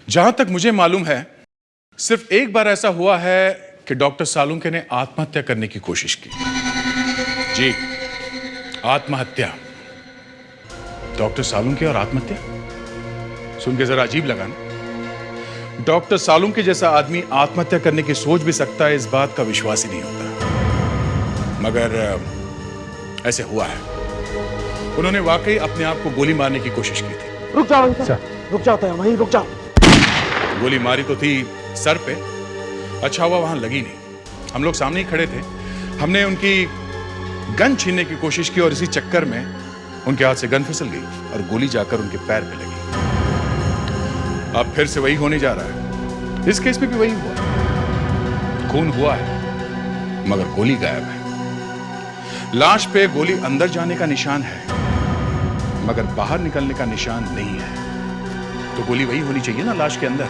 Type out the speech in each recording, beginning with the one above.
जहां तक मुझे मालूम है, सिर्फ एक बार ऐसा हुआ है कि डॉक्टर सालुंके ने आत्महत्या करने की कोशिश की। जी, आत्महत्या। डॉक्टर सालुंके और आत्महत्या सुन के जरा अजीब लगा ना। डॉक्टर सालुंके जैसा आदमी आत्महत्या करने की सोच भी सकता है, इस बात का विश्वास ही नहीं होता। मगर ऐसे हुआ है। उन्होंने वाकई अपने आप को गोली मारने की कोशिश की थी। रुक जाओ अंकल, रुक जाओ तो वहीं रुक जाओ। गोली मारी तो थी सर पे, अच्छा हुआ वहां लगी नहीं। हम लोग सामने ही खड़े थे। हमने उनकी गन छीनने की कोशिश की और इसी चक्कर में उनके हाथ से गन फिसल गई और गोली जाकर उनके पैर पे लगी। अब फिर से वही होने जा रहा है। इस केस में भी वही हुआ। खून हुआ है मगर गोली गायब है। लाश पे गोली अंदर जाने का निशान है मगर बाहर निकलने का निशान नहीं है। तो गोली वही होनी चाहिए ना लाश के अंदर,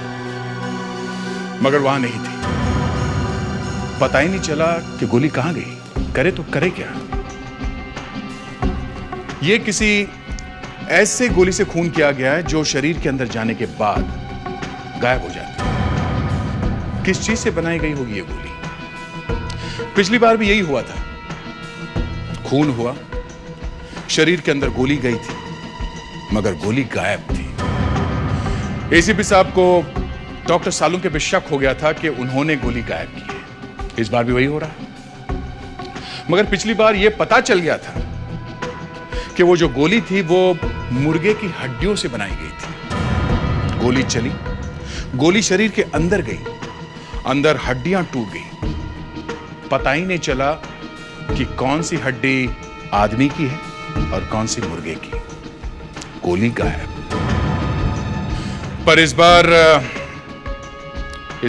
मगर वहां नहीं थी। पता ही नहीं चला कि गोली कहां गई। करे तो करे क्या। यह किसी ऐसे गोली से खून किया गया है जो शरीर के अंदर जाने के बाद गायब हो जाती है। किस चीज से बनाई गई होगी यह गोली। पिछली बार भी यही हुआ था। खून हुआ, शरीर के अंदर गोली गई थी मगर गोली गायब थी। एसीपी साहब को डॉक्टर सालुंके पे शक हो गया था कि उन्होंने गोली गायब की है। इस बार भी वही हो रहा है। मगर पिछली बार यह पता चल गया था कि वो जो गोली थी वो मुर्गे की हड्डियों से बनाई गई थी। गोली चली, गोली शरीर के अंदर गई, अंदर हड्डियां टूट गई। पता ही नहीं चला कि कौन सी हड्डी आदमी की है और कौन सी मुर्गे की। गोली गायब। पर इस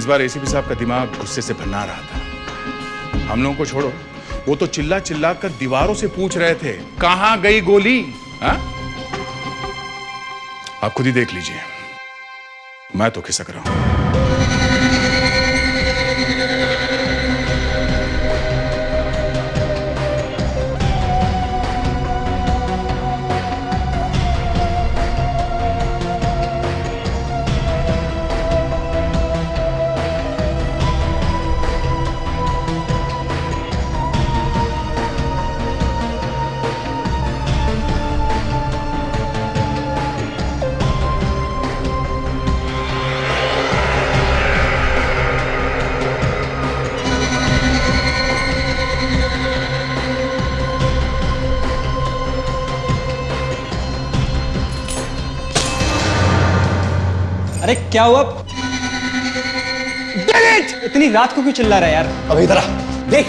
बार एसीपी साहब का दिमाग गुस्से से भन्ना रहा था। हम लोगों को छोड़ो, वो तो चिल्ला चिल्ला कर दीवारों से पूछ रहे थे कहां गई गोली। हा? आप खुद ही देख लीजिए, मैं तो खिसक रहा हूं। अरे क्या हुआ? इतनी रात को क्यों चिल्ला रहा है यार? अब इधर आ, देख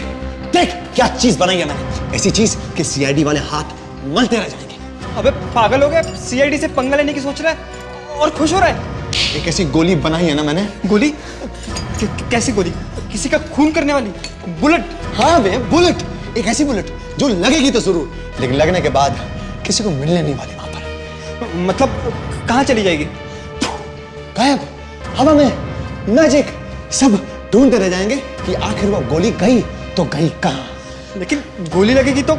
देख क्या चीज बनाई है मैंने। ऐसी चीज कि सीआईडी वाले हाथ मलते रह जाएंगे। अबे पागल हो गया? सीआईडी से पंगा लेने की सोच रहा है और खुश हो रहा है? एक ऐसी गोली बनाई है ना मैंने। गोली? कैसी गोली? किसी का खून करने वाली? बुलेट? हाँ बे, बुलेट। एक ऐसी बुलेट जो लगेगी तो जरूर, लेकिन लगने के बाद किसी को मिलने नहीं वाली वहां पर। मतलब कहाँ चली जाएगी? गायब, हवा में, मैजिक। सब ढूंढते रह जाएंगे कि आखिर वो गोली गई तो गई कहां। लेकिन गोली लगेगी तो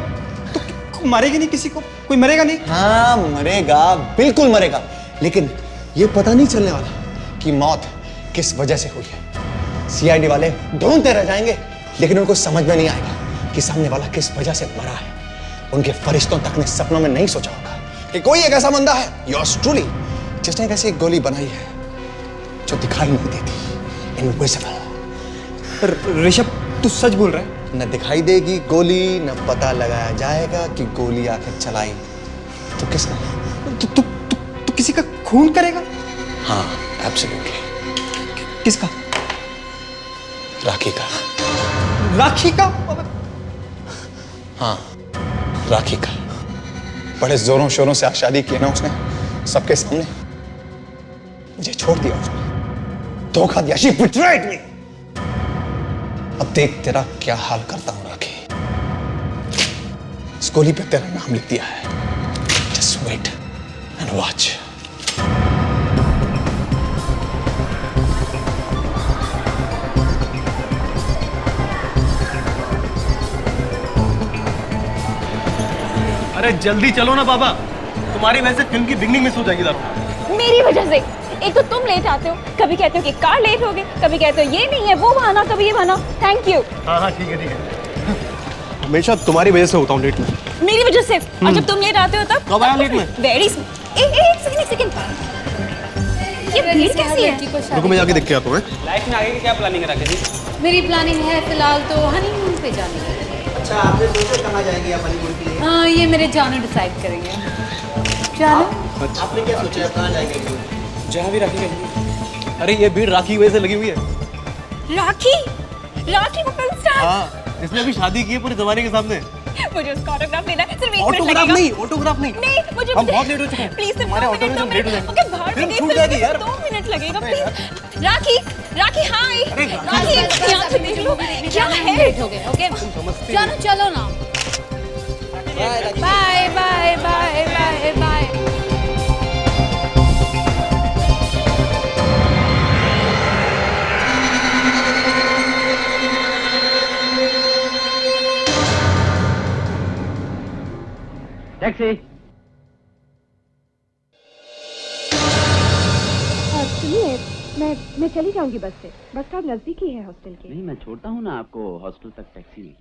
मारेगी नहीं किसी को? कोई मरेगा नहीं? हाँ मरेगा, बिल्कुल मरेगा, लेकिन ये पता नहीं चलने वाला कि मौत किस वजह से हुई है। सीआईडी वाले ढूंढते रह जाएंगे लेकिन उनको समझ में नहीं आएगा कि सामने वाला किस वजह से मरा है। उनके फरिश्तों तक ने सपनों में नहीं सोचा होगा कि कोई एक ऐसा बंदा है, योर्स ट्रूली, जिसने एक ऐसी गोली बनाई है जो दिखाई नहीं देती, इनविजिबल। ऋषभ, तू सच बोल रहा है? न दिखाई देगी गोली, न पता लगाया जाएगा कि गोली आकर चलाई तो किसने। तू किसी का खून करेगा? हाँ एब्सोल्युटली। किसका? राखी का। राखी का? हाँ राखी का। बड़े जोरों शोरों से आज शादी की ना उसने, सबके सामने। मुझे छोड़ दिया उसने, धोखा दिया। She betrayed me। अब देख तेरा क्या हाल करता हूं राखी। इस गोली पे तेरा नाम लिख दिया है। Just wait and watch। अरे जल्दी चलो ना बाबा, तुम्हारी वजह से फिल्म की बिगनिंग मिस हो जाएगी। मेरी वजह से? एक तो तुम लेट आते हो, कभी कहते हो कि कार लेट हो गई, कभी कहते हो ये नहीं है वो बहाना, कभी ये बहाना। Thank you. हाँ हाँ ठीक है। हमेशा तुम्हारी वजह से होता हूँ लेट में। मेरी वजह से? और जब तुम लेट आते हो तब? कब आया लेट में? वेरी एक सेकंड। ये भीड़ कैसी है? रुको मैं जाके देख के आता हूँ। लाइफ में आगे की क्या प्लानिंग है राकेश जी? मेरी प्लानिंग है फिलहाल तो हनीमून पे जाने की। अच्छा आपने सोचा कहाँ जाएंगे आप हनीमून के लिए? हाँ ये मेरे जानू डिसाइड करेंगे। जानू आपने क्या सोचा है कहाँ जाएंगे? जहाँ भी राखी रहेगी। अरे ये भीड़ राखी की वजह से लगी हुई है। राखी वो फिल्म स्टार। हाँ इसने अभी शादी की है पूरे जमाने के सामने। मुझे उसका ऑटोग्राफ लेना है, सिर्फ 1 मिनट ऑटोग्राफ लगेगा। नहीं, ऑटोग्राफ नहीं। नहीं मुझे हम बहुत लेट हो चुके हैं। प्लीज सिर्फ हमारे 2 ऑटो में मिनट, हम 2 लेट हो मिनट। जाएंगे। ओके बाहर फिल्म निकल छूट जाएगी यार। 2 मिनट लगेगा प्लीज। राखी राखी यहाँ से देख लो क्या है। लेट हो गए। ओके जानू चलो ना। Bye bye bye bye bye. Taxi. सुनिए मैं चली जाऊंगी बस से। बस स्टॉप नजदीक ही है हॉस्टल के। नहीं मैं छोड़ता हूँ ना आपको हॉस्टल तक टैक्सी में।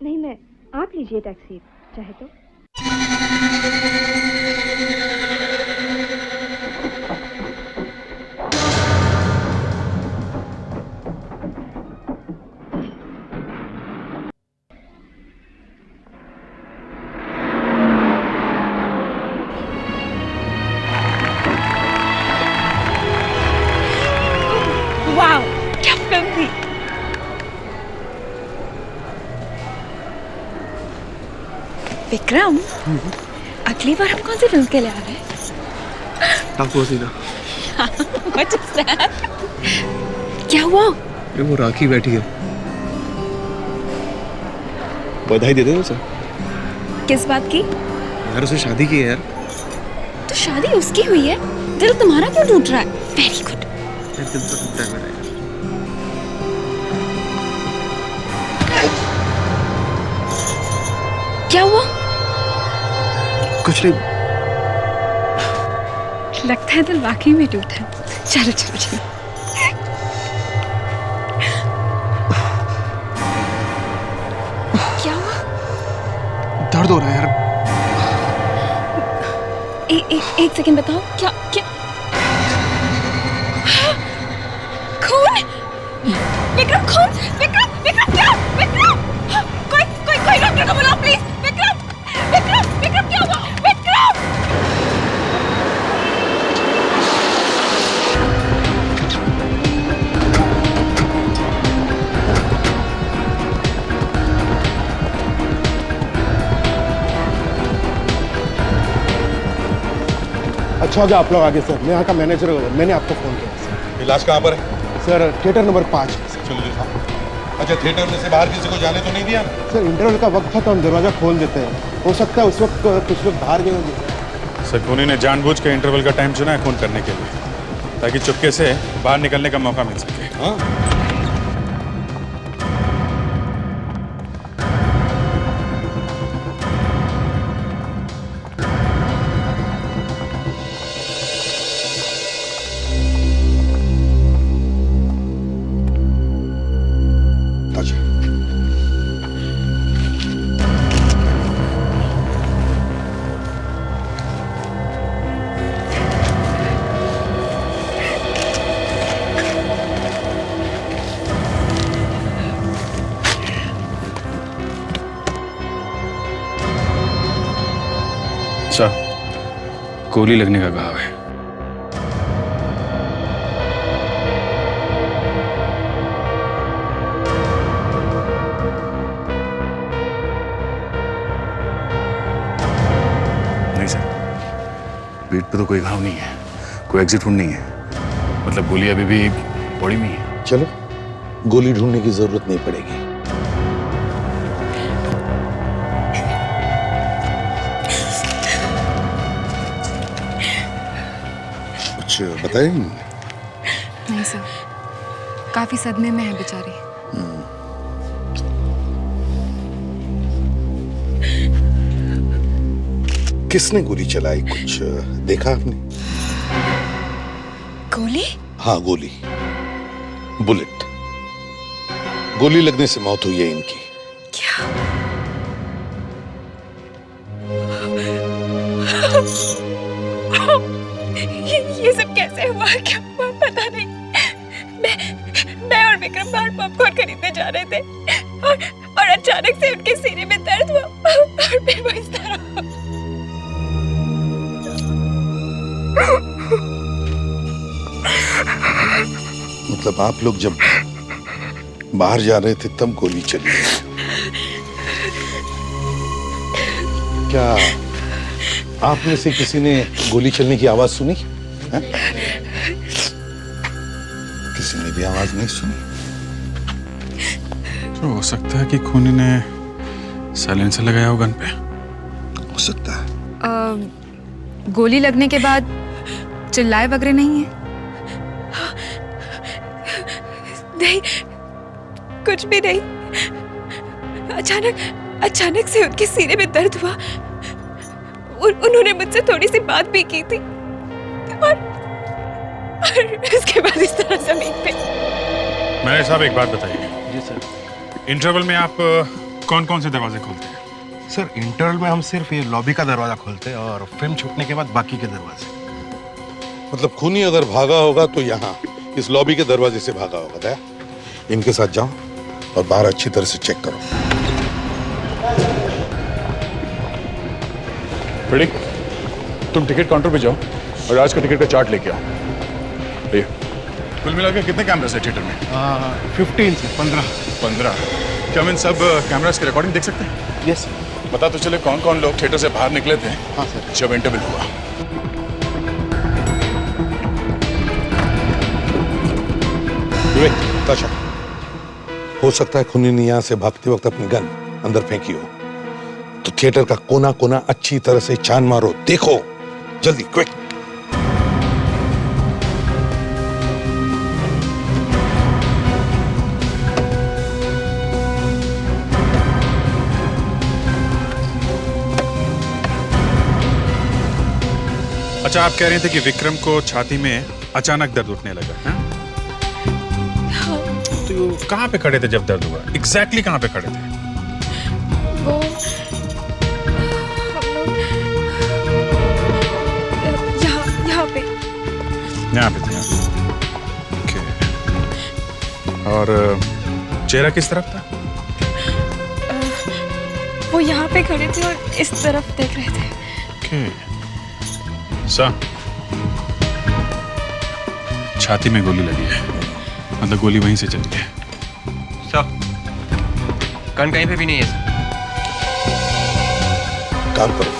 नहीं मैं आप लीजिए टैक्सी चाहे तो। वाह क्या फिल्म थी। विक्रम अगली बार हम कौन सी फिल्म के लिए आ रहे हैं? टाकू हसीना। What is that? क्या हुआ? ये वो राखी बैठी है। बधाई दे दे उसे। किस बात की? यार उसे शादी की है यार। तो शादी उसकी हुई है, दिल तुम्हारा क्यों टूट रहा है? Very good. यार दिल तो टूटता है मेरा यार। क्या हुआ? कुछ नहीं। लगता है दिल वाकई में टूटा है। चलो चलो चलो। क्या हुआ? दर्द हो रहा है यार। एक सेकंड बताओ क्या क्या खून? विक्रम खून? विक्रम क्या? विक्रम कोई डॉक्टर को बुलाओ प्लीज। विक्रम क्या हुआ? विक्रम अच्छा हो गया आप लोग आगे सर। मैं यहाँ का मैनेजर हूँ, मैंने आपको फ़ोन किया सर। इलाज कहाँ पर है? Sir theatre number 5। चलो जी साहब। अच्छा थिएटर में से बाहर किसी को जाने तो नहीं दिया ना? सर इंटरवल का वक्त था तो हम दरवाज़ा खोल देते हैं, हो सकता है उस वक्त कुछ लोग बाहर गए होंगे। सर खूनी ने जानबूझ के इंटरवल का टाइम चुना है खून करने के लिए, ताकि चुपके से बाहर निकलने का मौका मिल सके। हाँ अच्छा गोली लगने का घाव है। नहीं सर पीठ पे तो कोई घाव नहीं है, कोई एग्जिट वुंड नहीं है, मतलब गोली अभी भी बॉडी में ही है। चलो गोली ढूंढने की जरूरत नहीं पड़ेगी। कुछ बताए नहीं? नहीं सर, काफी सदमे में है बेचारी। किसने गोली चलाई कुछ देखा आपने? गोली? हाँ, गोली, बुलेट। गोली लगने से मौत हुई है इनकी। क्या? ये सब कैसे हुआ? क्या हुआ? पता नहीं। मैं और विक्रम बाहर पॉपकॉर्न खरीदने जा रहे थे और अचानक से उनके सीने में दर्द हुआ और फिर वो इस तरह। मतलब आप लोग जब बाहर जा रहे थे तब गोली चली? क्या आप में से किसी ने गोली चलने की आवाज सुनी? है? किसी ने भी आवाज नहीं सुनी? तो हो सकता है कि खूनी ने साइलेंसर लगाया हो गन पे। हो सकता है। गोली लगने के बाद चिल्लाए वगैरह नहीं है? नहीं, कुछ भी नहीं। अचानक से उनके सीने में दर्द हुआ। उन्होंने मुझसे थोड़ी सी बात भी की थी और उसके बाद इस तरह जमीन पे। मैनेजर साहब एक बात बताइए। जी सर। इंटरवल में आप कौन कौन से दरवाजे खोलते हैं? सर इंटरवल में हम सिर्फ ये लॉबी का दरवाजा खोलते हैं और फिल्म छूटने के बाद बाकी के दरवाजे। मतलब खूनी अगर भागा होगा तो यहाँ इस लॉबी के दरवाजे से भागा होगा। दया, इनके साथ जाओ और बाहर अच्छी तरह से चेक करो। फ्रेडी, तुम टिकट काउंटर पे जाओ और आज का टिकट का चार्ट लेके आओ। ये कुल मिलाकर कितने कैमरास है थिएटर में? 15 से 15। क्या हम इन सब कैमरास की रिकॉर्डिंग देख सकते हैं? यस। बता तो चले कौन कौन लोग थिएटर से बाहर निकले थे हाँ सर। जब इंटरवल हुआ। विवेक, ताशा, हो सकता है खूनी ने यहाँ से भागते वक्त अपनी गन अंदर फेंकी हो, तो थिएटर का कोना कोना अच्छी तरह से छान मारो। देखो जल्दी, क्विक। अच्छा, आप कह रहे थे कि विक्रम को छाती में अचानक दर्द उठने लगा है? तो कहाँ पे खड़े थे जब दर्द हुआ? एग्जैक्टली कहाँ पे खड़े थे? वो हम लोग यहाँ पे थे। ओके। और चेहरा किस तरफ था? वो यहाँ पे खड़े थे और इस तरफ देख रहे थे। ओके। छाती में गोली लगी है, मतलब गोली वहीं से चली है। सर, गन कहीं पे भी नहीं है सर। काम करो,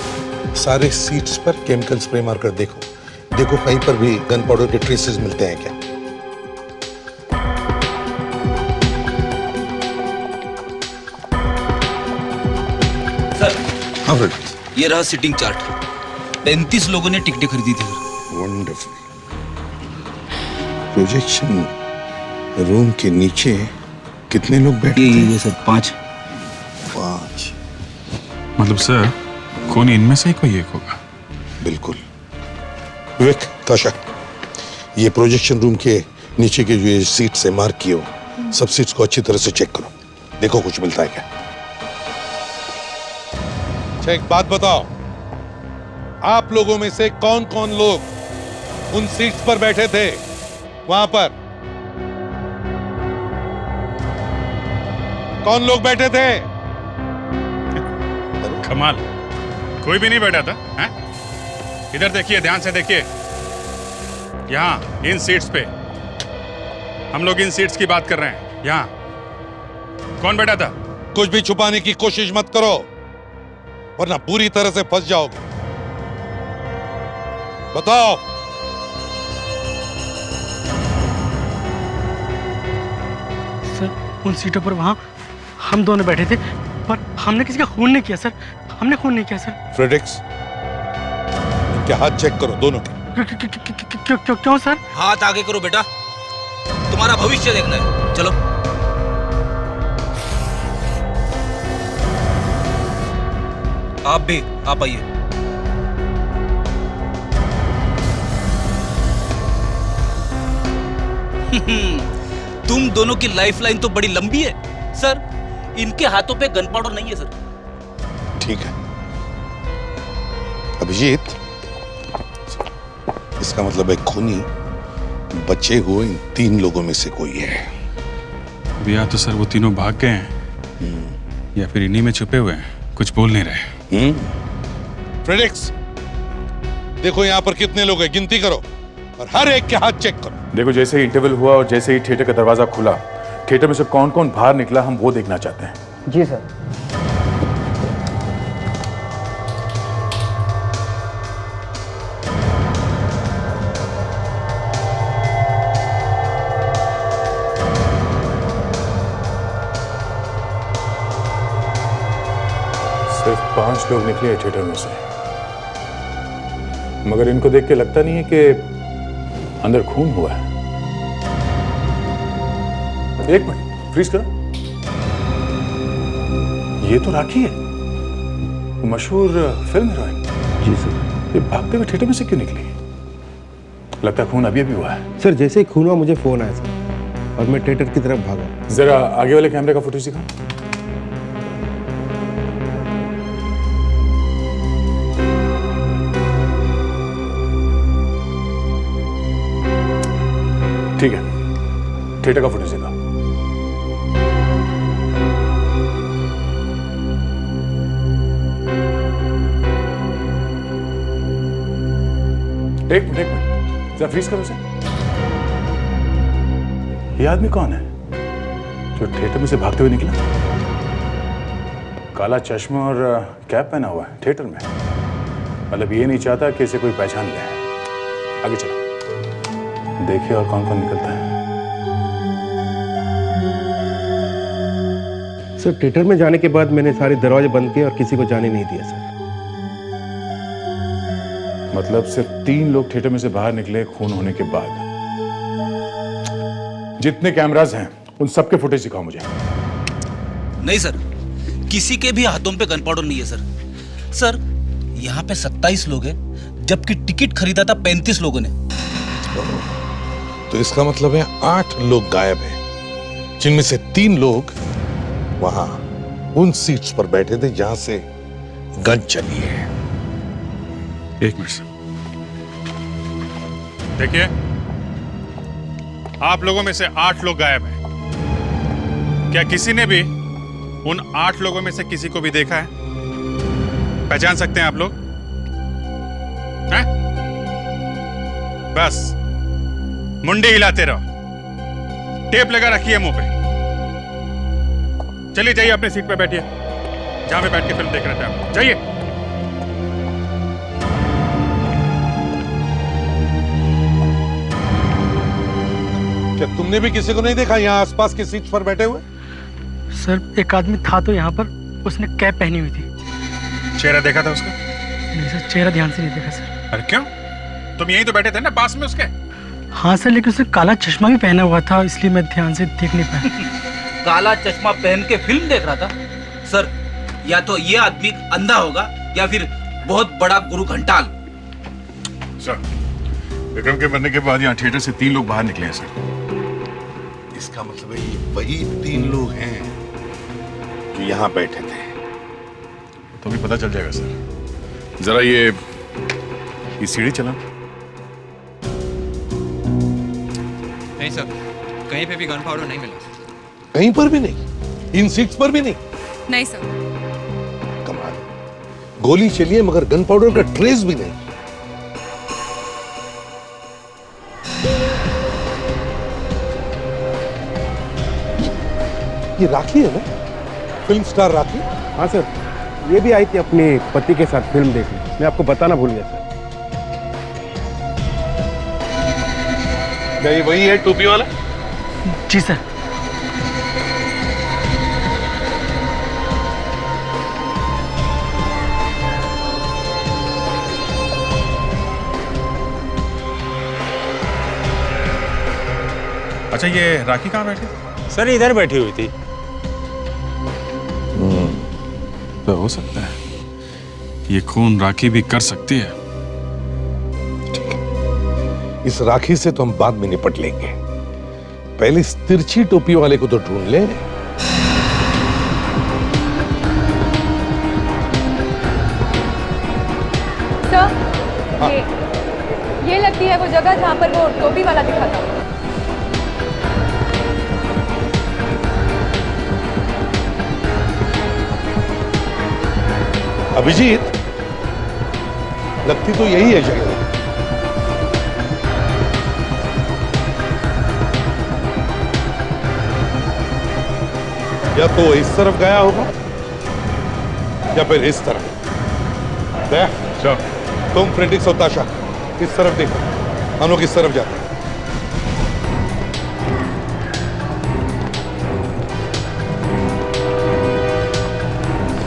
सारे सीट्स पर केमिकल स्प्रे मारकर देखो कहीं पर भी गन पाउडर के ट्रेसेस मिलते हैं क्या? सर, हाँ फ्रेड, ये रहा सिटिंग चार्ट। 35 लोगों ने टिकटें खरीदी थी। वंडरफुल। प्रोजेक्शन रूम के नीचे कितने लोग बैठे थे? ये सर 5। मतलब सर, खूनी इनमें से ही कोई एक होगा। बिल्कुल। विवेक, ताशा, ये प्रोजेक्शन रूम के नीचे के जो ये सीट्स है मार्क किए हो, सब सीट्स को अच्छी तरह से चेक करो। देखो कुछ मिलता है क्या? अच्छा, एक बात बताओ, आप लोगों में से कौन कौन लोग उन सीट्स पर बैठे थे वहां पर? कौन लोग बैठे थे? कमाल, कोई भी नहीं बैठा था। हैं? इधर देखिए, ध्यान से देखिए। यहाँ इन सीट्स पे, हम लोग इन सीट्स की बात कर रहे हैं। यहाँ कौन बैठा था? कुछ भी छुपाने की कोशिश मत करो, वरना पूरी तरह से फंस जाओगे। बताओ। सर, उन सीटों पर वहां हम दोनों बैठे थे, पर हमने किसी का खून नहीं किया सर। हमने खून नहीं किया सर। फ्रेडेक्स, इनके हाथ चेक करो दोनों के। क्यों सर? हाथ आगे करो बेटा, तुम्हारा भविष्य देखना है। चलो। आप भी, आप आइए। तुम दोनों की लाइफलाइन तो बड़ी लंबी है सर। इनके हाथों पे गन पाउडर नहीं है सर। ठीक है अभिजीत, इसका मतलब है खूनी बचे हुए इन 3 लोगों में से कोई है। या तो सर वो तीनों भाग गए हैं या फिर इन्हीं में छुपे हुए हैं, कुछ बोल नहीं रहे। फ्रेडिक्स, देखो यहाँ पर कितने लोग हैं, गिनती करो और हर एक के हाथ चेक करो। देखो जैसे ही इंटरवल हुआ और जैसे ही थिएटर का दरवाजा खुला, थिएटर में से कौन कौन बाहर निकला हम वो देखना चाहते हैं। जी सर। सिर्फ 5 लोग निकले हैं थिएटर में से, मगर इनको देख के लगता नहीं है कि अंदर खून हुआ है। एक मिनट फ्रीज करो। ये तो राखी है, वो मशहूर फिल्म हीरोइन। जी सर। ये भागते हुए थिएटर में से क्यों निकली? लगता है खून अभी अभी हुआ है। सर जैसे ही खून हुआ मुझे फोन आया सर और मैं थिएटर की तरफ भागा। जरा आगे वाले कैमरे का फुटेज दिखाओ। ठीक है, थिएटर का फुटेज दिखाओ। एक मिनट जरा फ्रीज करो उसे। ये आदमी कौन है जो थिएटर में से भागते हुए निकला? काला चश्मा और कैप पहना हुआ है थिएटर में, मतलब ये नहीं चाहता कि इसे कोई पहचान ले। आगे चलो, देखिए और कौन कौन निकलता है। सर थिएटर में जाने के बाद मैंने सारे दरवाजे बंद किए और किसी को जाने नहीं दिया सर। मतलब सिर्फ 3 लोग थिएटर में से बाहर निकले खून होने के बाद। जितने कैमरास हैं उन सबके फुटेज दिखाओ मुझे। नहीं सर, किसी के भी हाथों पे गन पाउडर नहीं है सर। सर यहाँ पे 27 लोग हैं, जबकि टिकट खरीदा था 35 लोगों ने। तो इसका मतलब है 8 लोग गायब हैं, जिनमें से 3 लोग वहां उन सीट्स पर बैठे थे जहां से गन चली है। एक मिनट देखिए, आप लोगों में से 8 लोग गायब हैं। क्या किसी ने भी उन 8 लोगों में से किसी को भी देखा है? पहचान सकते हैं आप लोग? हैं? बस मुंडी हिलाते रहो, टेप लगा रखिए मुंह पे। चलिए जाइए अपनी सीट पे बैठिए, जहां पे बैठ के फिल्म देख रहे थे आप। जाइए। क्या तुमने भी किसी को नहीं देखा यहाँ आसपास की सीट पर बैठे हुए? सर एक आदमी था तो यहाँ पर, उसने कैप पहनी हुई थी। चेहरा देखा था उसका? नहीं सर, चेहरा ध्यान से नहीं देखा सर। अरे क्यों? तुम यहीं तो बैठे थे ना पास में उसके। हाँ सर, लेकिन उसने काला चश्मा भी पहना हुआ था, इसलिए मैं ध्यान से देख नहीं पाया। काला चश्मा पहन के फिल्म देख रहा था? सर या तो ये आदमी अंधा होगा या फिर बहुत बड़ा गुरु घंटाल। सर विक्रम के मरने के बाद यहाँ थिएटर से 3 लोग बाहर निकले हैं सर। इसका मतलब है ये वही 3 लोग हैं जो यहाँ बैठे थे। तो भी पता चल जाएगा सर। जरा ये सीढ़ी चला। नहीं सर, कहीं पे भी गन पाउडर नहीं मिला। कहीं पर भी नहीं? इन सीट्स पर भी नहीं? नहीं सर। कमाल, गोली चली है मगर गन पाउडर का ट्रेस भी नहीं। ये राखी है ना, फिल्म स्टार राखी? हाँ सर, ये भी आई थी अपने पति के साथ फिल्म देखने। मैं आपको बताना भूल गया सर। क्या ये वही है टोपी वाला? जी सर। अच्छा ये राखी कहाँ बैठी थी? सर इधर बैठी हुई थी। तो हो सकता है ये खून राखी भी कर सकती है। इस राखी से तो हम बाद में निपट लेंगे, पहले इस तिरछी टोपी वाले को तो ढूंढ ले। सर, ये लगती है वो जगह जहाँ पर वो टोपी वाला दिखा था। अभिजीत, लगती तो यही है जगह। या तो इस तरफ गया होगा या फिर इस तरफ। देख, तुम फ्रेंड्रिक्स और ताशा इस तरफ देखो, हम लोग इस तरफ जाते हैं।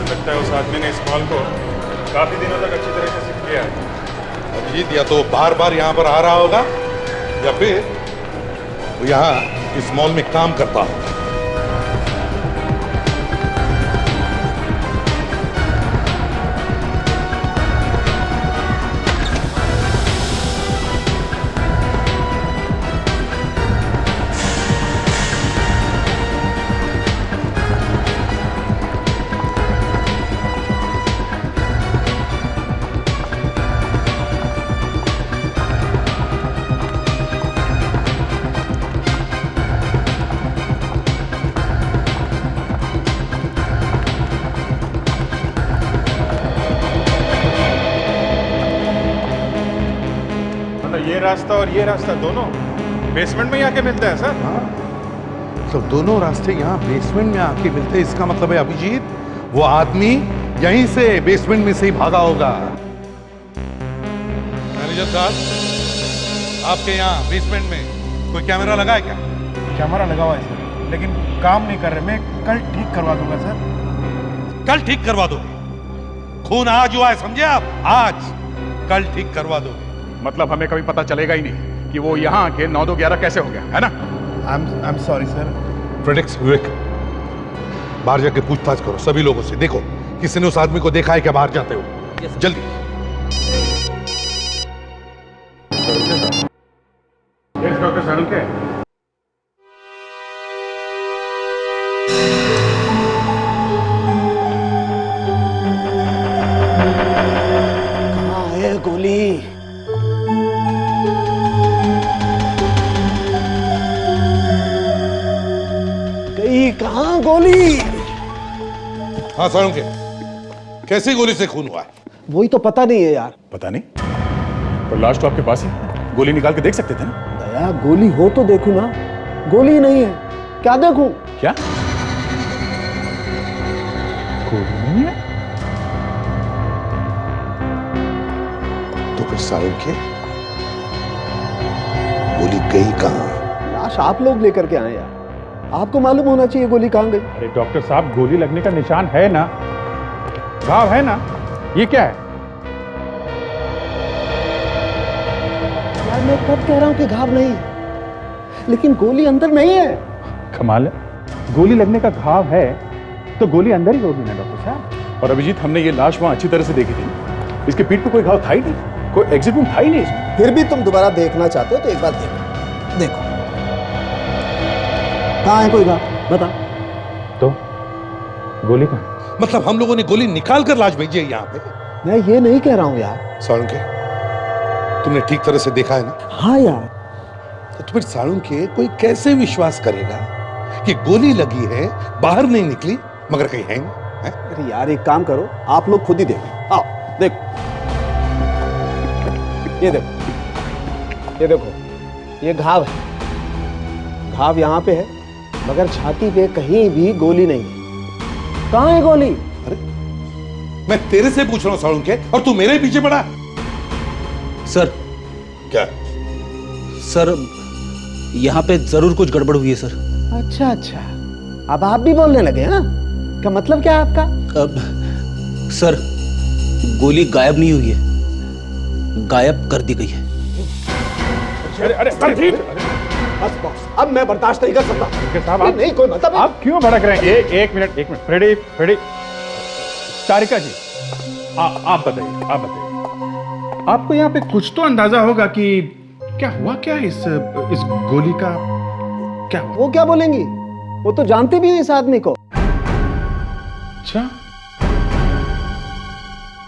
लगता है उस आदमी ने इस मॉल को काफी दिनों तक अच्छी तरह से सीख लिया है। अभिजीत, या तो बार बार यहां पर आ रहा होगा या फिर वो यहां इस मॉल में काम करता होगा। ये रास्ता और ये रास्ता दोनों बेसमेंट में ही आके मिलता है सर। तो दोनों रास्ते यहाँ बेसमेंट में आके मिलते हैं, इसका मतलब है अभिजीत वो आदमी यहीं से बेसमेंट में से ही भागा होगा। मैनेजर साहब, आपके यहाँ बेसमेंट में कोई कैमरा लगा है क्या? कैमरा लगा हुआ है सर, लेकिन काम नहीं कर रहे। मैं कल ठीक करवा दूंगा सर। कल ठीक करवा दोगे? खून आज हुआ है, समझे आप? आज कल ठीक करवा दोगे? मतलब हमें कभी पता चलेगा ही नहीं कि वो यहाँ आके 9-2-11 कैसे हो गया, है ना? I am sorry sir. Fredricks, Vivek, बाहर जाके पूछताछ करो सभी लोगों से। देखो किसी ने उस आदमी को देखा है क्या बाहर जाते हो? जल्दी। Yes doctor Salunke. कहाँ है गोली? गई कहाँ गोली? हाँ सालुंके, कैसी गोली से खून हुआ है? वही तो पता नहीं है यार। पता नहीं? पर लाश तो आपके पास ही, गोली निकाल के देख सकते थे ना? दया, गोली हो तो देखूं ना। गोली ही नहीं है, क्या देखूं? क्या गोली नहीं है? तो फिर सालुंके गोली गई कहाँ? लाश आप लोग लेकर के आए यार, आपको मालूम होना चाहिए गोली कहाँ गई। अरे डॉक्टर साहब, गोली लगने का निशान है ना, घाव है ना, ये क्या है? यार मैं कब कह रहा हूं कि घाव नहीं, लेकिन गोली अंदर नहीं है। कमाल है, गोली लगने का घाव है तो गोली अंदर ही होगी ना डॉक्टर साहब। और अभिजीत, हमने ये लाश वहां अच्छी तरह से देखी थी, इसके पीठ पे कोई घाव था ही नहीं, कोई एग्जिट रूम था ही नहीं इसमें। फिर भी तुम दोबारा देखना चाहते हो तो एक बार देखो। देखो कहाँ है कोई घाव, बता। तो गोली कहाँ? मतलब हम लोगों ने गोली निकाल कर लाश भेजी है यहाँ पे? मैं ये नहीं कह रहा हूँ यार। सालुंके, तुमने ठीक तरह से देखा है ना? हाँ यार। तो फिर सालुंके कोई कैसे विश्वास करेगा कि गोली लगी है, बाहर नहीं निकली, मगर कहीं है नहीं? है? अरे यार एक काम करो, आप लोग खुद ही देखो। आओ देखो, ये देखो, ये देखो, ये घाव है। घाव यहाँ पे है, मगर छाती पे कहीं भी गोली नहीं है। कहाँ है गोली? अरे मैं तेरे से पूछ रहा हूँ सालुंके, और तू मेरे पीछे पड़ा। सर। क्या? सर, यहाँ पे जरूर कुछ गड़बड़ हुई है सर। अच्छा अच्छा, अब आप भी बोलने लगे हैं? क्या मतलब क्या है आपका? सर, गोली गायब नहीं हुई है, गायब कर दी गई है। अरे ठीक, बस बॉस, अब मैं बर्दाश्त नहीं कर सकता। साहब आप नहीं कोई मतलब आप क्यों भड़क रहे हैं? एक मिनट, फ्रेडी, तारिका जी, आप बताइए, आपको यहाँ पे कुछ तो अंदाजा होगा कि क्या हुआ क्या इस गोली का? क्या वो क्या बोलेंगी? वो तो जानते भी हो इस आदमी को। अच्छा,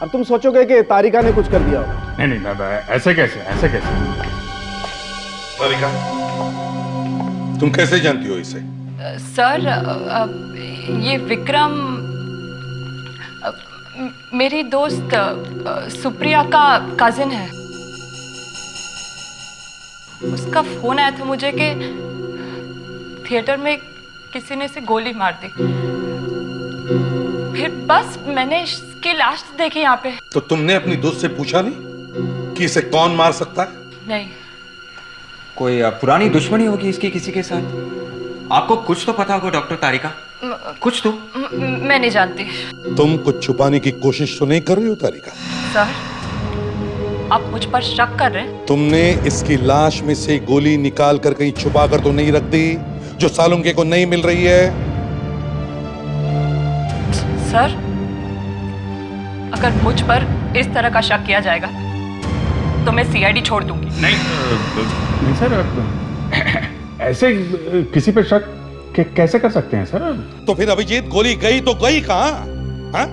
अब तुम सोचोगे कि तारिका ने कुछ कर दिया होगा। नहीं नहीं, ऐसे कैसे, ऐसे कैसे? तारिका, तुम कैसे जानती हो इसे? सर, ये विक्रम मेरी दोस्त सुप्रिया का कजिन है। उसका फोन आया था मुझे कि थिएटर में किसी ने इसे गोली मार दी। फिर बस मैंने इसकी लाश देखी यहाँ पे। तो तुमने अपनी दोस्त से पूछा नहीं कि इसे कौन मार सकता है? नहीं। कोई पुरानी दुश्मनी होगी इसकी किसी के साथ? आपको कुछ तो पता होगा डॉक्टर तारिका, कुछ तो। मैं नहीं जानती। तुम कुछ छुपाने की कोशिश तो नहीं कर रही हो तारिका? सर, आप मुझ पर शक कर रहे हैं? तुमने इसकी लाश में से गोली निकाल कर कहीं छुपा कर तो नहीं रख दी जो सालुंके को नहीं मिल रही है? सर, अगर मुझ पर इस तरह का शक किया जाएगा तो मैं सीआईडी छोड़ दूंगी। नहीं सर, ऐसे किसी पे शक कैसे कर सकते हैं सर? तो फिर अभिजीत, गोली गई तो गई कहां? हाँ?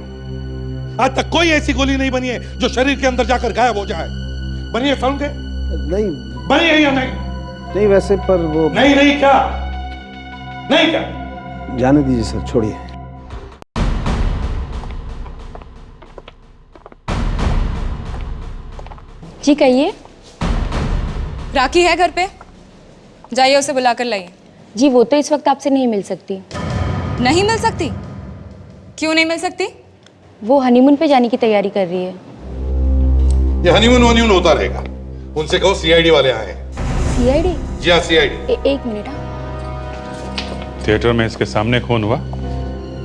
आज तक कोई ऐसी गोली नहीं बनी है जो शरीर के अंदर जाकर गायब हो जाए। बनी है सालुंके? नहीं बनी है या नहीं? नहीं, वैसे पर वो नहीं नहीं क्या? नहीं क्या? जाने दीजिए सर, छोड़िए। जी कहिए। राखी है घर पे? जाइए उसे बुलाकर लाइए। जी वो तो इस वक्त आपसे नहीं मिल सकती। नहीं मिल सकती? क्यों नहीं मिल सकती? वो हनीमून पे जाने की तैयारी कर रही है। ये हनीमून होता रहेगा। उनसे कहो सीआईडी वाले आए हैं। सीआईडी? जी हाँ, सीआईडी। एक मिनट। थिएटर में इसके सामने खून हुआ,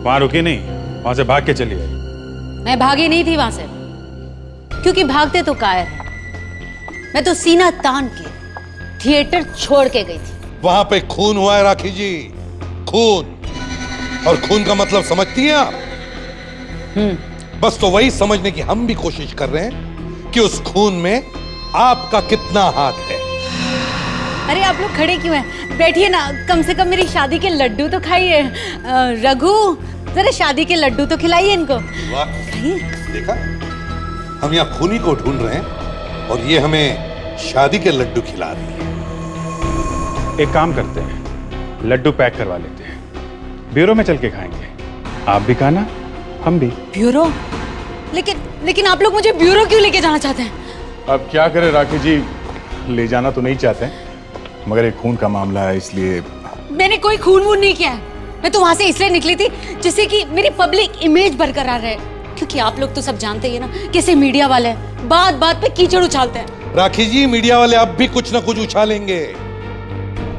वहां रुकी नहीं, वहां से भाग के चली आई। मैं भागी नहीं थी वहां से, क्योंकि भागते तो कायर है। मैं तो सीना तान के थिएटर छोड़ के गई थी। वहां पे खून हुआ है राखी जी, खून। और खून का मतलब समझती हैं आप? बस तो वही समझने की हम भी कोशिश कर रहे हैं कि उस खून में आपका कितना हाथ है। अरे आप लोग खड़े क्यों हैं? बैठिए ना, कम से कम मेरी शादी के लड्डू तो खाइए। रघु, जरा शादी के लड्डू तो खिलाइए इनको। वाह, देखा, हम यहाँ खूनी को ढूंढ रहे हैं और ये हमें शादी के लड्डू खिला रही है। एक काम करते हैं, लड्डू पैक करवा लेते हैं, ब्यूरो में चल के खाएंगे। आप भी खाना, हम भी। ब्यूरो? लेकिन आप लोग मुझे ब्यूरो क्यों लेके जाना चाहते हैं? अब क्या करें राखी जी, ले जाना तो नहीं चाहते, मगर एक खून का मामला है इसलिए। मैंने कोई खून वून नहीं किया है। मैं तो वहां से इसलिए निकली थी जिससे कि मेरी पब्लिक इमेज बरकरार रहे। क्योंकि आप लोग तो सब जानते ही ना कैसे मीडिया वाले हैं, बात बात पे कीचड़ उछालते हैं। राखी जी, मीडिया वाले अब भी कुछ ना कुछ उछालेंगे।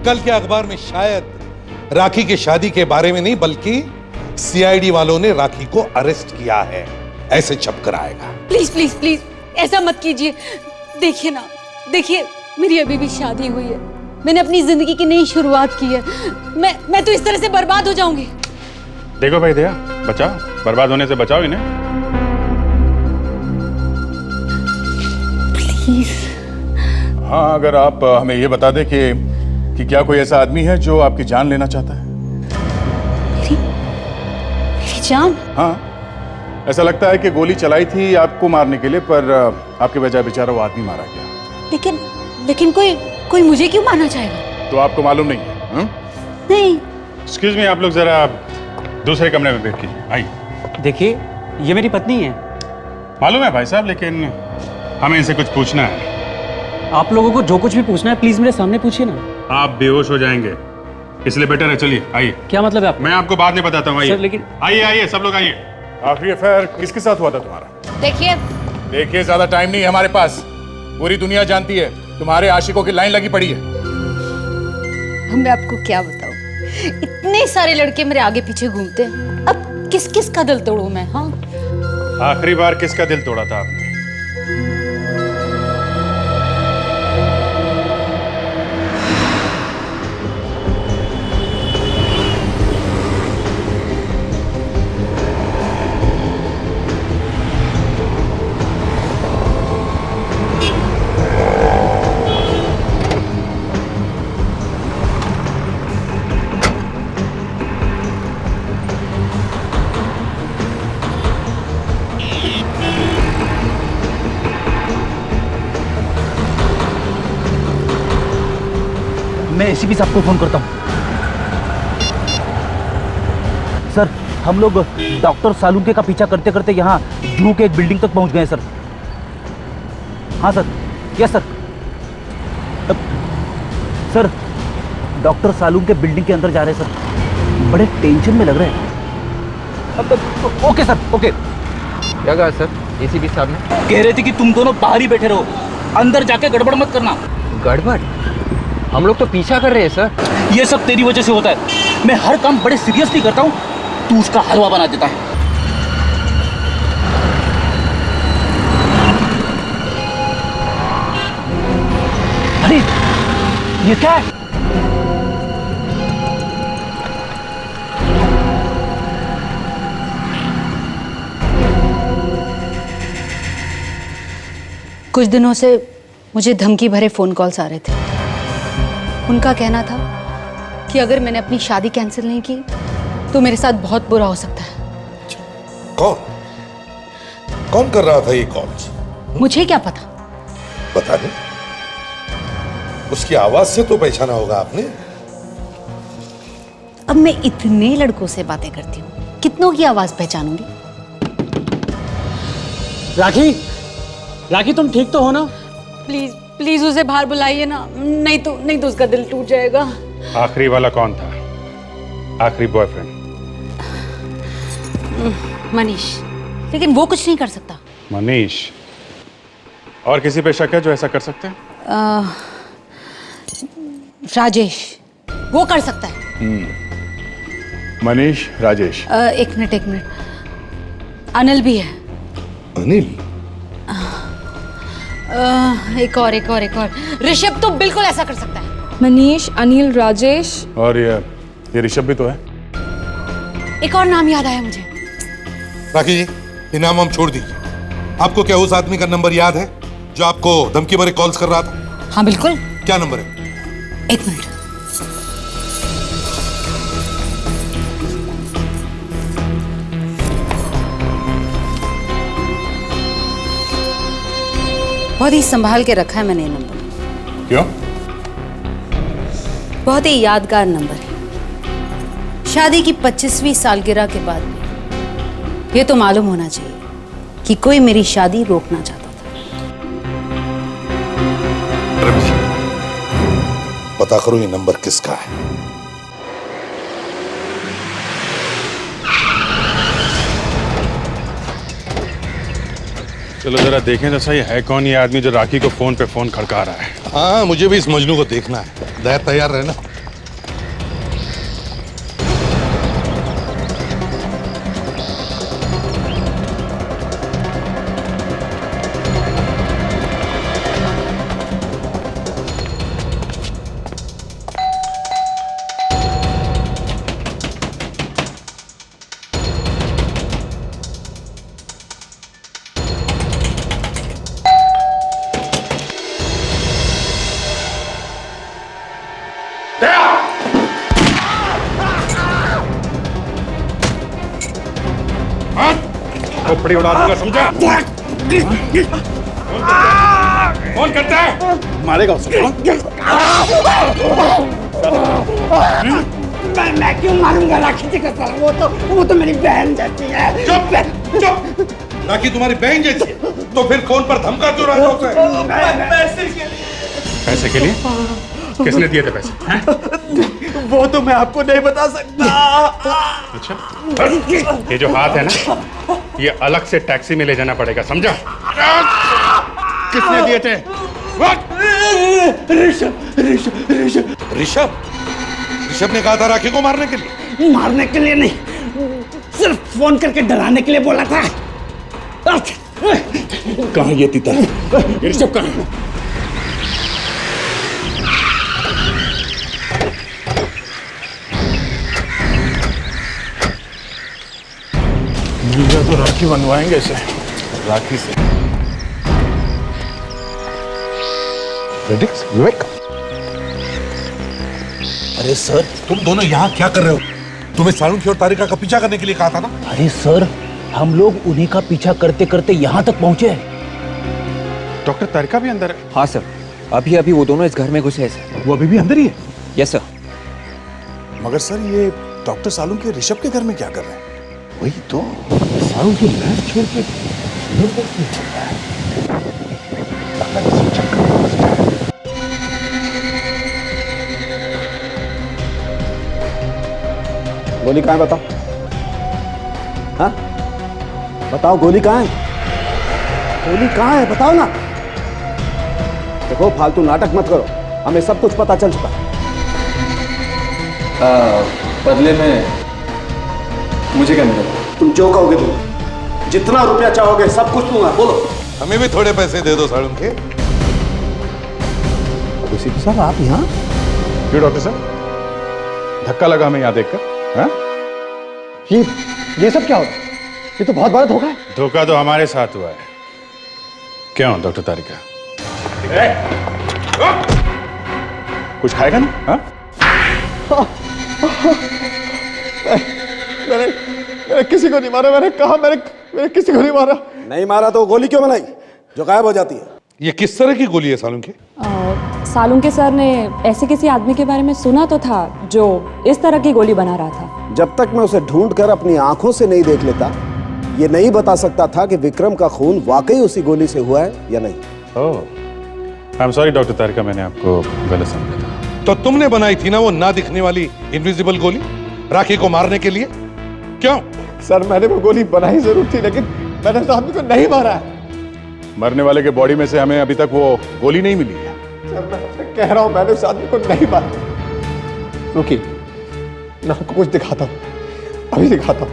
कल के अखबार में शायद राखी की शादी के बारे में नहीं, बल्कि सीआईडी वालों ने राखी को अरेस्ट किया है, ऐसे छप कर आएगा। प्लीज प्लीज प्लीज ऐसा मत कीजिए। देखिए ना, देखिए मेरी अभी भी शादी हुई है। मैंने अपनी जिंदगी की नई शुरुआत की है। मैं तो इस तरह से बर्बाद हो जाऊंगी। देखो भाई दया, बचाओ, बर्बाद होने से बचाओ इन्हें। प्लीज। हाँ, अगर आप हमें ये बता दें कि क्या कोई ऐसा आदमी है जो आपकी जान लेना चाहता है? मेरी जान? हाँ, ऐसा लगता है कि गोली चलाई थी आपको मारने के लिए, पर आपके बजाय बेचारा वो आदमी मारा गया। लेकिन कोई मुझे क्यों मारना चाहेगा? तो आपको मालूम नहीं है? हाँ? नहीं। एक्सक्यूज मी, आप लोग जरा दूसरे कमरे में वेट कीजिए। आइए। देखिए, ये मेरी पत्नी है। मालूम है भाई साहब, लेकिन हमें इनसे कुछ पूछना है। आप लोगों को जो कुछ भी पूछना है प्लीज मेरे सामने पूछिए ना। आप बेहोश हो जाएंगे, इसलिए बेटर है चलिए आइए। क्या मतलब है आप? मैं आपको बाद में बताता हूँ, आइए। लेकिन आइए आइए सब लोग आइए। आखिरी अफेयर किसके साथ हुआ था तुम्हारा? देखिए ज्यादा टाइम नहीं है हमारे पास, पूरी दुनिया जानती है तुम्हारे आशिकों की लाइन लगी पड़ी है। मैं आपको क्या बताऊं, इतने सारे लड़के मेरे आगे पीछे घूमते हैं, अब किस किस का दिल तोड़ूं मैं? हाँ, आखिरी बार किसका दिल तोड़ा था आपने? एसीपी साहब को फोन करता हूँ। सर, हम लोग डॉक्टर सालुंके का पीछा करते करते यहाँ जू के एक बिल्डिंग तक पहुँच गए सर। हाँ sir, yes sir. Sir, doctor Salunke building के अंदर जा रहे हैं सर। बड़े टेंशन में लग रहे हैं। Okay sir, okay. क्या कहा सर एसीपी साहब ने? कह रहे थे कि तुम दोनों बाहर ही बैठे रहो, अंदर जाके गड़बड़ मत करना। गड़बड़? हम लोग तो पीछा कर रहे हैं सर। ये सब तेरी वजह से होता है। मैं हर काम बड़े सीरियसली करता हूँ, तू उसका हलवा बना देता है। अरे ये क्या है? कुछ दिनों से मुझे धमकी भरे फोन कॉल्स आ रहे थे। उनका कहना था कि अगर मैंने अपनी शादी कैंसिल नहीं की तो मेरे साथ बहुत बुरा हो सकता है। कौन कर रहा था ये कॉल्स? मुझे क्या पता? पता नहीं, उसकी आवाज से तो पहचाना होगा आपने। अब मैं इतने लड़कों से बातें करती हूँ, कितनों की आवाज पहचानूंगी? राखी, राखी तुम ठीक तो हो ना? प्लीज प्लीज उसे बाहर बुलाइए ना, नहीं तो उसका दिल टूट जाएगा। आखिरी वाला कौन था? आखिरी बॉयफ्रेंड? मनीष, लेकिन वो कुछ नहीं कर सकता। मनीष? और किसी पे शक है जो ऐसा कर सकते हैं? राजेश, वो कर सकता है। मनीष, राजेश। एक मिनट, अनिल भी है। अनिल? एक और ऋषभ तो बिल्कुल ऐसा कर सकता है। मनीष, अनिल, राजेश और ये ऋषभ भी तो है। एक और नाम याद आया मुझे। राखी जी, ये नाम हम छोड़ दीजिए। आपको क्या उस आदमी का नंबर याद है जो आपको धमकी भरे कॉल्स कर रहा था? हाँ बिल्कुल। क्या नंबर है? एक मिनट। बहुत ही संभाल के रखा है मैंने ये नंबर। क्यों? बहुत ही यादगार नंबर है। शादी की 25वीं सालगिरह के बाद ये तो मालूम होना चाहिए कि कोई मेरी शादी रोकना चाहता था। पता करो ये नंबर किसका है। चलो जरा देखें तो सही, है कौन ये आदमी जो राखी को फोन पे फोन खड़का रहा है? हाँ, मुझे भी इस मजनू को देखना है। दया तैयार रहना। खोपड़ी उड़ा दूंगा, समझा? कौन करता है? मारेगा उसको। मैं क्यों मारूंगा राखी जी का साला? वो तो मेरी बहन जैसी है। चुप! राखी तुम्हारी बहन जैसी है, तो फिर फोन पर धमका क्यों रहा था उसे? पैसे के लिए? किसने दिए थे पैसे? वो तो मैं आपको नहीं बता सकता। अच्छा, ये जो हाथ है ना, ये अलग से टैक्सी में ले जाना पड़ेगा, समझा? किसने दिए थे? ऋषभ ने कहा था राखी को मारने के लिए। मारने के लिए नहीं, सिर्फ फोन करके डराने के लिए बोला था। कहाँ ये तीता? ऋषभ कहाँ है? तो राखी बनवाएंगे इसे, राखी से। विवेक, अरे सर, तुम दोनों यहाँ क्या कर रहे हो? तुम्हें सालुंखे और तारिका का पीछा करने के लिए कहा था ना? अरे सर, हम लोग उन्हीं का पीछा करते करते यहाँ तक पहुँचे हैं। डॉक्टर तारिका भी अंदर है? हाँ सर, अभी अभी वो दोनों इस घर में घुसे हैं सर। वो अभी भी अंदर ही है? Yes sir. मगर सर ये डॉक्टर सालुंखे के ऋषभ के घर में क्या कर रहे हैं? वही तो सारू की लैब छोड़ के गोली कहाँ है बताओ? हाँ बताओ, गोली कहाँ है? गोली कहाँ है बताओ ना। देखो फालतू नाटक मत करो, हमें सब कुछ पता चल चुका है। बदले में मुझे क्या मिलेगा? तुम जो कहोगे तुम, जितना रुपया चाहोगे सब कुछ दूंगा। बोलो। हमें भी थोड़े पैसे दे दो सालुंखे। साहब आप यहाँ? क्यों डॉक्टर साहब, धक्का लगा हमें यहाँ देखकर? हाँ? ये सब क्या हो रहा है? ये तो बहुत बड़ा धोखा है। धोखा तो हमारे साथ हुआ है। क्यों डॉक्टर तारिका, कुछ खाएगा ना? हाँ? मैंने किसी को नहीं मारा। मैंने कहा मैंने किसी को नहीं मारा। नहीं मारा तो गोली क्यों बनाई जो गायब हो जाती है? ये किस तरह की गोली है सालुंखे? सालुंखे सर ने ऐसे किसी आदमी के बारे में सुना तो था जो इस तरह की गोली बना रहा था। जब तक मैं उसे ढूंढकर अपनी आंखों से नहीं देख लेता, ये नहीं बता सकता था कि विक्रम का खून वाकई उसी गोली से हुआ है या नहीं। ओह, आई एम सॉरी डॉक्टर तारिका, मैंने आपको गलत समझा था। तो तुमने बनाई थी ना वो ना दिखने वाली इनविजिबल गोली राखी को मारने के लिए? क्यों? सर मैंने वो गोली बनाई जरूर थी, लेकिन मैंने उस आदमी को नहीं मारा है। मरने वाले के बॉडी में से हमें अभी तक वो गोली नहीं मिली है। सर मैं कह रहा हूं मैंने उस आदमी को नहीं मारा। रुकिए, मैं आपको कुछ दिखाता हूं, अभी दिखाता हूं।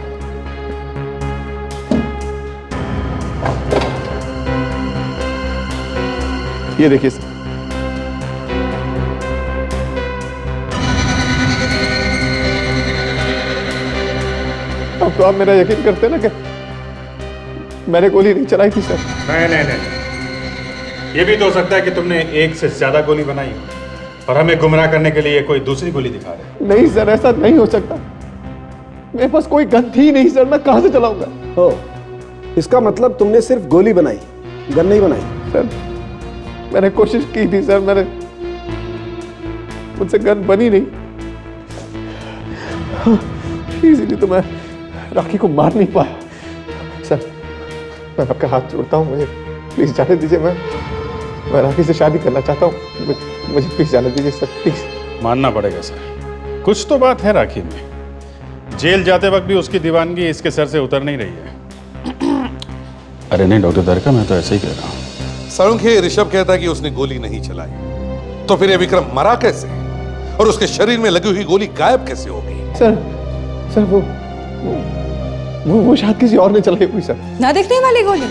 ये देखिए सर, अब तो आप मेरा यकीन करते हैं ना कि मैंने गोली नहीं चलाई थी सर। नहीं, ये भी तो हो सकता है कि तुमने एक से ज्यादा गोली बनाई हो और हमें गुमराह करने के लिए कोई दूसरी गोली दिखा रहे। नहीं सर, ऐसा नहीं हो सकता। मेरे पास कोई गन थी नहीं सर, मैं कहां से चलाऊंगा? हो, इसका मतलब तुमने सिर्फ गोली बनाई, गन नहीं बनाई? सर मैंने कोशिश की थी सर, मुझसे गन बनी नहीं, इसीलिए तो मैं राखी को मार नहीं पाया। सर मैं आपका हाथ जोड़ता हूँ, मुझे प्लीज जाने दीजिए। मैं राखी से शादी करना चाहता हूँ, मुझे प्लीज जाने दीजिए सर, प्लीज। मानना पड़ेगा सर, कुछ तो बात है राखी में। जेल जाते वक्त भी उसकी दीवानगी इसके सर से उतर नहीं रही है। अरे नहीं डॉक्टर तारिका, मैं तो ऐसे ही कह रहा हूँ। सालुंखे, ऋषभ कहता है कि उसने गोली नहीं चलाई, तो फिर ये विक्रम मरा कैसे और उसके शरीर में लगी हुई गोली गायब कैसे हो गई? सर वो शायद किसी और ने चलाई हुई सर। ना दिखने वाली गोली?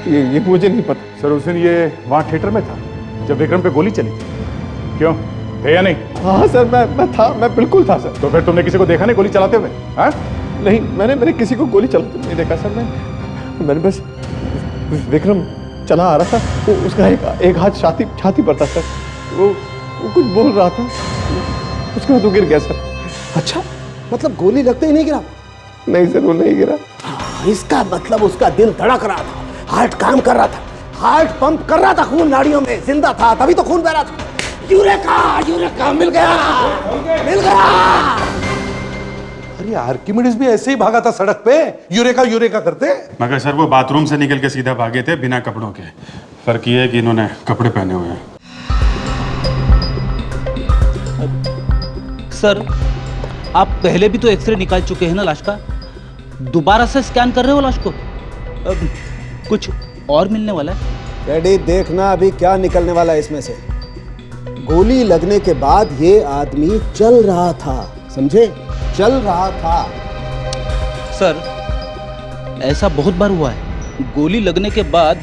ये मुझे नहीं पता सर। उस दिन ये वहाँ थिएटर में था जब विक्रम पे गोली चली थी, क्यों थे या नहीं? हाँ सर, मैं बिल्कुल था सर। तो फिर तुमने किसी को देखा नहीं गोली चलाते हुए? हाँ? नहीं, मैंने किसी को गोली चलाते नहीं देखा सर। मैंने बस विक्रम चला आ रहा था, वो उसका एक हाथ छाती पर था सर। वो कुछ बोल रहा था, उसके बाद वो गिर गया सर। अच्छा, मतलब गोली लगते ही नहीं गिरा? नहीं सर, वो नहीं गिरा। इसका मतलब उसका दिल धड़क रहा था, हार्ट काम कर रहा था, हार्ट पंप कर रहा था, खून नाड़ियों में जिंदा था, तभी तो खून बह रहा था। यूरेका मिल गया। अरे आर्किमिडीज भी ऐसे ही भागा था सड़क पे, यूरेका करते। मगर सर वो बाथरूम से निकल के सीधा भागे थे बिना कपड़ों के। फर्क ये है कि इन्होंने कपड़े पहने हुए हैं। सर आप पहले भी तो एक्सरे निकाल चुके हैं ना लाश का, दोबारा से स्कैन कर रहे हो लाश को? कुछ और मिलने वाला है? रेडी, देखना अभी क्या निकलने वाला है इसमें से। गोली लगने के बाद ये आदमी चल रहा था, समझे? चल रहा था। सर ऐसा बहुत बार हुआ है, गोली लगने के बाद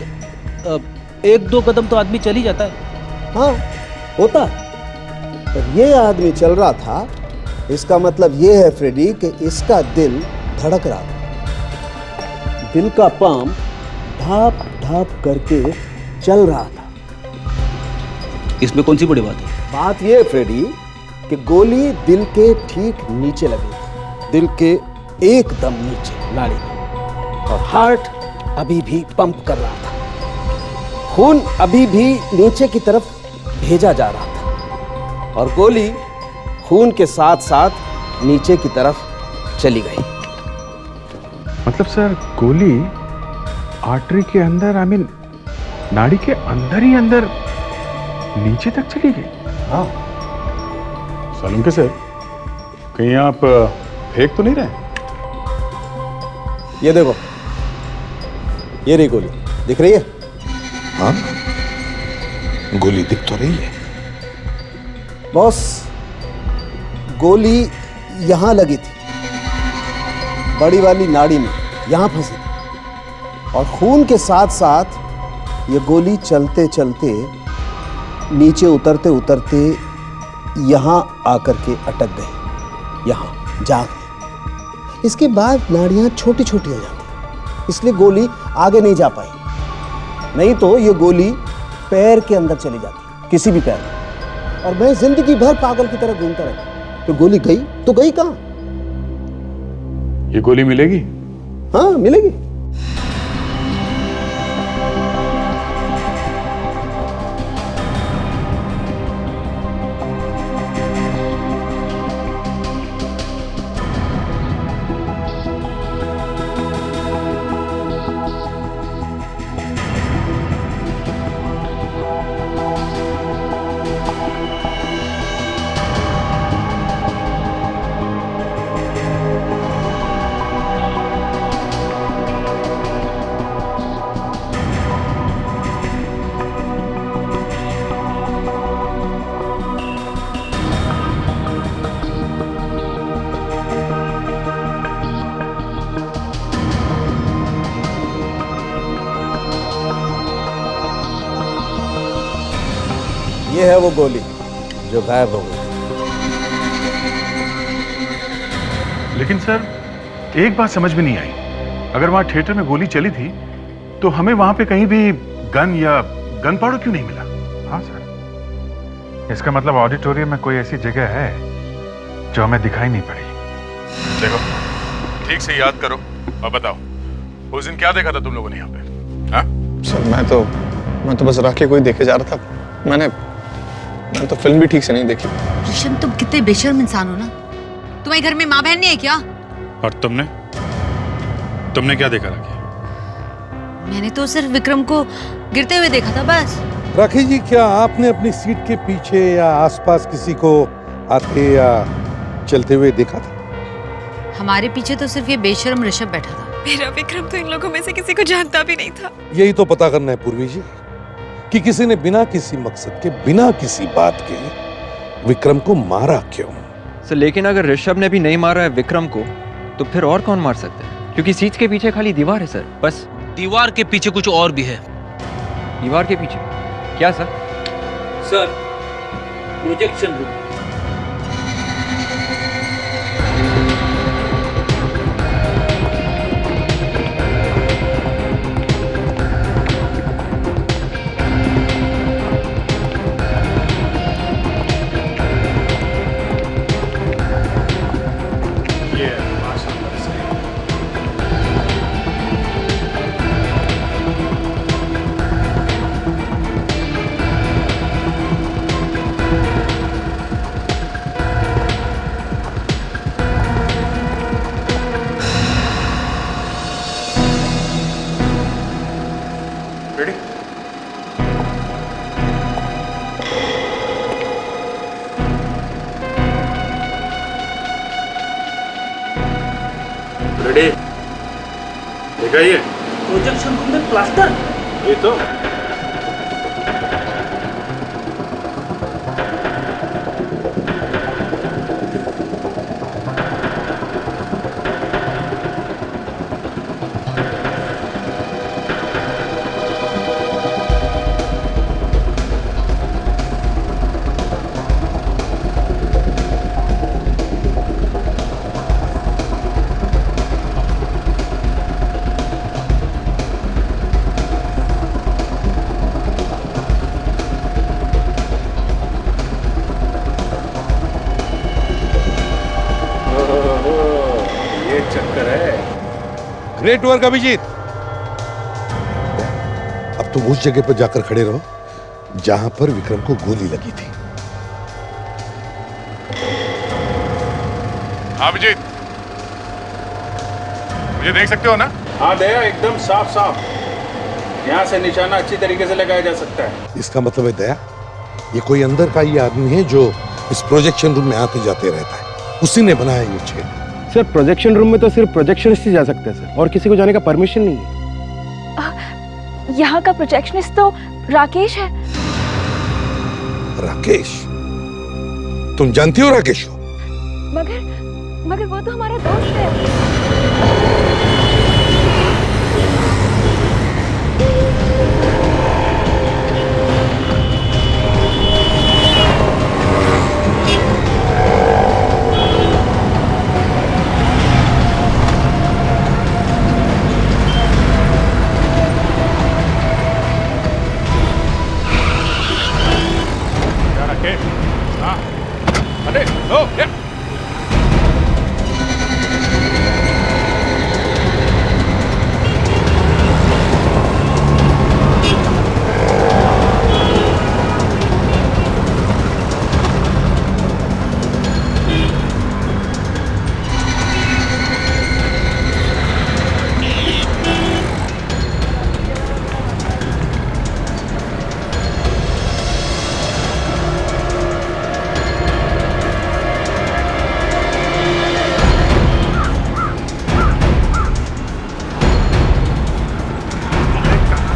1-2 कदम तो आदमी चल ही जाता है। हाँ होता, पर ये आदमी चल रहा था, इसका मतलब ये है फ्रेडी कि इसका दिल धड़क रहा था, दिल का पंप ढाप ढाप करके चल रहा था। इसमें कौन सी बड़ी बात है? बात ये फ्रेडी कि गोली दिल के ठीक नीचे लगी, दिल के एकदम नीचे नाड़ी में, और हार्ट अभी भी पंप कर रहा था, खून अभी भी नीचे की तरफ भेजा जा रहा था और गोली खून के साथ साथ नीचे की तरफ चली गई। मतलब सर गोली आर्टरी के अंदर नाड़ी के अंदर ही अंदर नीचे तक चली गई। हाँ। सालुंके सर कहीं आप फेंक तो नहीं रहे? ये देखो, ये रही गोली, दिख रही है? हाँ, गोली दिख तो रही है। बॉस, गोली यहां लगी थी, बड़ी वाली नाड़ी में, यहां फंसी थी और खून के साथ साथ ये गोली चलते चलते नीचे उतरते उतरते यहां आकर के अटक गई, यहां जा गई। इसके बाद नाड़ियां छोटी छोटी हो जाती, इसलिए गोली आगे नहीं जा पाई। नहीं तो ये गोली पैर के अंदर चली जाती, किसी भी पैर में, और मैं जिंदगी भर पागल की तरह घूमता रहता। तो गोली गई तो गई कहां? ये गोली मिलेगी? हाँ, मिलेगी। ये है वो गोली जो गायब हो गई। लेकिन सर एक बात समझ में नहीं आई, अगर वहां थिएटर में गोली चली थी तो हमें वहां पे कहीं भी गन या गन पाउडर क्यों नहीं मिला? हाँ सर, इसका मतलब ऑडिटोरियम में कोई ऐसी जगह है जो हमें दिखाई नहीं पड़ी। देखो ठीक से याद करो और बताओ, उस दिन क्या देखा था तुम लोगों ने यहाँ पे? हाँ सर मैं तो बस राखी को ही देखे जा रहा था। मैंने तो फिल्म भी ठीक से नहीं देखी। ऋषभ, तुम कितने बेशर्म इंसान हो ना। तुम्हारे घर में माँ बहन नहीं है क्या? और तुमने क्या देखा राखी? मैंने तो सिर्फ विक्रम को गिरते हुए देखा था बस। राखी जी, क्या आपने अपनी सीट के पीछे या आसपास किसी को आते या चलते हुए देखा था? हमारे पीछे तो सिर्फ ये बेशर्म ऋषभ बैठा था। मेरा विक्रम तो इन लोगों में से किसी को जानता भी नहीं था। यही तो पता करना है पूर्वी जी, कि किसी ने बिना किसी मकसद के, बिना किसी बात के विक्रम को मारा क्यों? सर लेकिन अगर ऋषभ ने भी नहीं मारा है विक्रम को, तो फिर और कौन मार सकता है? क्योंकि सीट के पीछे खाली दीवार है सर, बस। दीवार के पीछे कुछ और भी है। दीवार के पीछे क्या sir? Sir, projection room. Ready? देखा ये प्रोजेक्शन रूम में प्लास्टर। ये तो ग्रेट वर्क अभिजीत। अब तुम उस जगह पर जाकर खड़े रहो जहां पर विक्रम को गोली लगी थी। हाँ अभिजीत, मुझे देख सकते हो ना? हाँ दया, एकदम साफ साफ। यहाँ से निशाना अच्छी तरीके से लगाया जा सकता है। इसका मतलब है दया, ये कोई अंदर का ही आदमी है जो इस प्रोजेक्शन रूम में आते जाते रहता है। उसी ने बनाया ये छेद। सर प्रोजेक्शन रूम में तो सिर्फ प्रोजेक्शनिस्ट ही जा सकते हैं सर, और किसी को जाने का परमिशन नहीं है। यहाँ का प्रोजेक्शनिस्ट तो राकेश है। राकेश? तुम जानती हो राकेश को? मगर वो तो हमारा दोस्त है। हाँ, अरे लो क्या?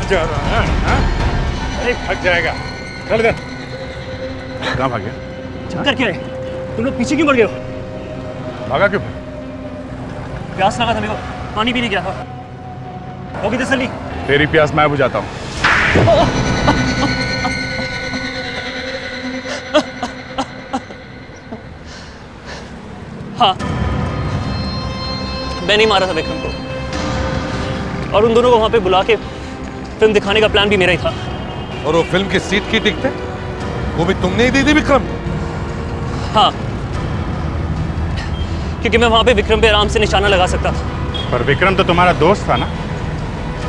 जा रहा है? हाँ? अरे थक जाएगा। चल इधर। कहाँ भाग गया? कर क्या है? तुम लोग पीछे क्यों पड़ गए हो? भागा क्यों? प्यास लगा था मेरे को, पानी पीने गया था। होगी तसल्ली? तेरी प्यास मैं बुझाता हूँ। हाँ, मैंने ही मारा था विक्रम को, और उन दोनों को वहां पे बुला के फिल्म दिखाने का प्लान भी मेरा ही था। और वो फिल्म की सीट की टिकट वो भी तुमने ही दी थी विक्रम? हाँ, क्योंकि मैं वहां पे विक्रम पे आराम से निशाना लगा सकता था। पर विक्रम तो तुम्हारा दोस्त था ना?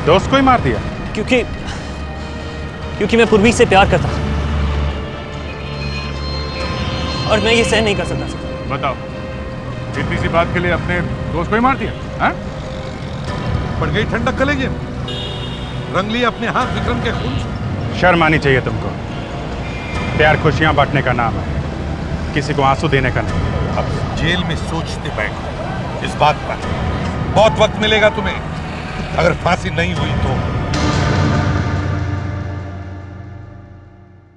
दोस्त को ही मार दिया? क्योंकि मैं पूर्वी से प्यार करता था, और मैं ये सहन नहीं कर सकता सर। बताओ, इतनी सी बात के लिए अपने दोस्त को ही मार दिया? हाँ? पड़ गई ठंडक कलेजे में, रंग लिया अपने हाथ विक्रम के खून से। शर्म आनी चाहिए तुमको। प्यार खुशियां बांटने का नाम है, किसी को आंसू देने का नहीं। अब जेल में सोचते बैठो इस बात पर। बहुत वक्त मिलेगा तुम्हें। अगर फांसी नहीं हुई तो